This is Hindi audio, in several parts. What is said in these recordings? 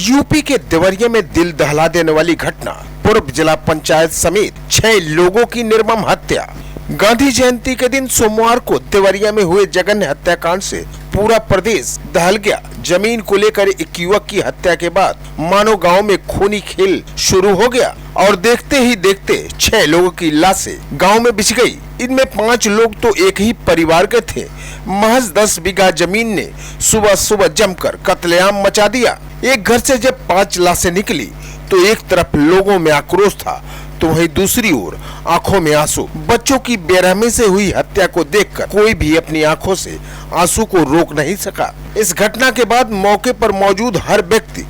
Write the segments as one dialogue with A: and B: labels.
A: यूपी के देवरिया में दिल दहला देने वाली घटना, पूर्व जिला पंचायत समेत 6 लोगों की निर्मम हत्या। गांधी जयंती के दिन सोमवार को देवरिया में हुए जघन्य हत्याकांड से पूरा प्रदेश दहल गया। जमीन को लेकर एक युवक की हत्या के बाद मानो गांव में खूनी खेल शुरू हो गया और देखते ही देखते 6 लोगों की लाशें गांव में बिछ गई। इनमें 5 लोग तो एक ही परिवार के थे। महज 10 बीघा जमीन ने सुबह सुबह जमकर कत्लेआम मचा दिया। एक घर से जब 5 लाशें निकली तो एक तरफ लोगों में आक्रोश था तो वहीं दूसरी ओर आंखों में आंसू। बच्चों की बेरहमी से हुई हत्या को देखकर कोई भी अपनी आंखों से आंसू को रोक नहीं सका। इस घटना के बाद मौके पर मौजूद हर व्यक्ति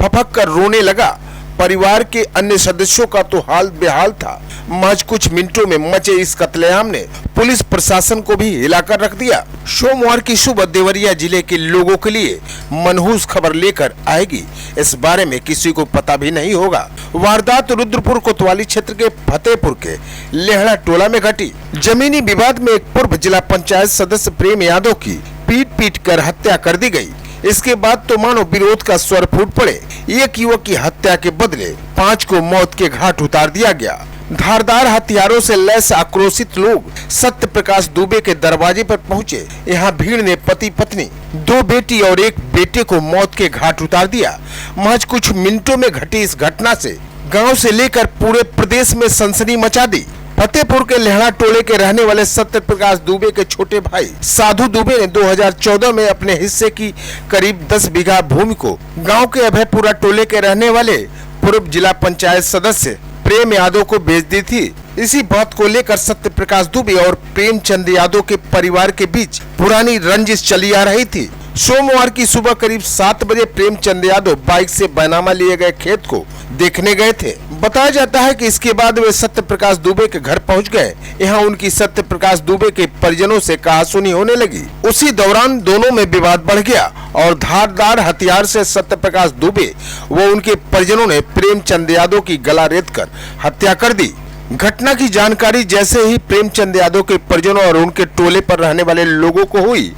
A: फपक कर रोने लगा। परिवार के अन्य सदस्यों का तो हाल बेहाल था। महज कुछ मिनटों में मचे इस कत्लेआम ने पुलिस प्रशासन को भी हिलाकर रख दिया। सोमवार की सुबह देवरिया जिले के लोगों के लिए मनहूस खबर लेकर आएगी, इस बारे में किसी को पता भी नहीं होगा। वारदात रुद्रपुर कोतवाली क्षेत्र के फतेहपुर के लेहड़ा टोला में घटी। जमीनी विवाद में एक पूर्व जिला पंचायत सदस्य प्रेम यादव की पीट कर हत्या कर दी गई। इसके बाद तो मानो विरोध का स्वर फूट पड़े। एक युवक की हत्या के बदले 5 को मौत के घाट उतार दिया गया। धारदार हथियारों से लैस आक्रोशित लोग सत्य प्रकाश दुबे के दरवाजे पर पहुंचे। यहाँ भीड़ ने पति पत्नी, 2 बेटी और 1 बेटे को मौत के घाट उतार दिया। महज कुछ मिनटों में घटी इस घटना से गांव से लेकर पूरे प्रदेश में सनसनी मचा दी। फतेहपुर के लेहड़ा टोले के रहने वाले सत्य प्रकाश दुबे के छोटे भाई साधु दुबे ने 2014 में अपने हिस्से की करीब 10 बीघा भूमि को गांव के अभयपुरा टोले के रहने वाले पूर्व जिला पंचायत सदस्य प्रेम यादव को बेच दी थी। इसी बात को लेकर सत्य प्रकाश दुबे और प्रेमचंद यादव के परिवार के बीच पुरानी रंजिश चली आ रही थी। सोमवार की सुबह करीब 7 बजे प्रेमचंद यादव बाइक से बैनामा लिए गए खेत को देखने गए थे। बताया जाता है कि इसके बाद वे सत्य प्रकाश दुबे के घर पहुंच गए। यहाँ उनकी सत्य प्रकाश दुबे के परिजनों से कहासुनी होने लगी। उसी दौरान दोनों में विवाद बढ़ गया और धारदार हथियार से सत्य प्रकाश दुबे व उनके परिजनों ने प्रेमचंद यादव की गला रेत कर हत्या कर दी। घटना की जानकारी जैसे ही प्रेमचंद यादव के परिजनों और उनके टोले पर रहने वाले लोगों को हुई,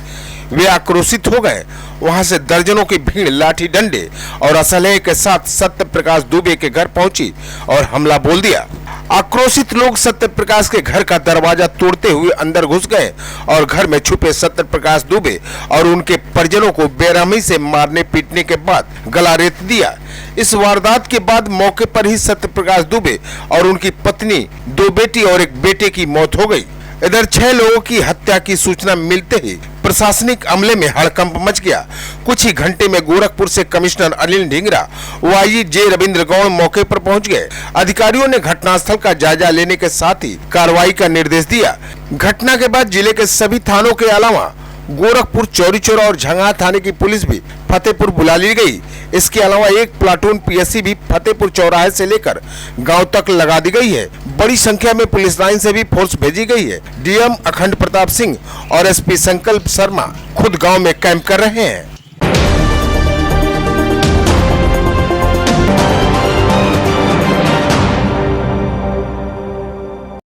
A: वे आक्रोशित हो गए। वहां से दर्जनों की भीड़ लाठी डंडे और असलहे के साथ सत्य प्रकाश दुबे के घर पहुंची और हमला बोल दिया। आक्रोशित लोग सत्य प्रकाश के घर का दरवाजा तोड़ते हुए अंदर घुस गए और घर में छुपे सत्य प्रकाश दुबे और उनके परिजनों को बेरहमी से मारने पीटने के बाद गला रेत दिया। इस वारदात के बाद मौके पर ही सत्य प्रकाश दुबे और उनकी पत्नी, 2 बेटी और 1 बेटे की मौत हो गई। इधर 6 लोगों की हत्या की सूचना मिलते ही प्रशासनिक अमले में हड़कंप मच गया। कुछ ही घंटे में गोरखपुर से कमिश्नर अनिल ढींगरा व आईजी जे रविंद्र गौड़ मौके पर पहुंच गए। अधिकारियों ने घटनास्थल का जायजा लेने के साथ ही कार्रवाई का निर्देश दिया। घटना के बाद जिले के सभी थानों के अलावा गोरखपुर, चौरी चौरा और झंगा थाने की पुलिस भी फतेहपुर बुला ली गई। इसके अलावा एक प्लाटून पीएससी भी फतेहपुर चौराहे से लेकर गांव तक लगा दी गई है। बड़ी संख्या में पुलिस लाइन से भी फोर्स भेजी गई है। डीएम अखंड प्रताप सिंह और एसपी संकल्प शर्मा खुद गांव में कैंप कर रहे हैं।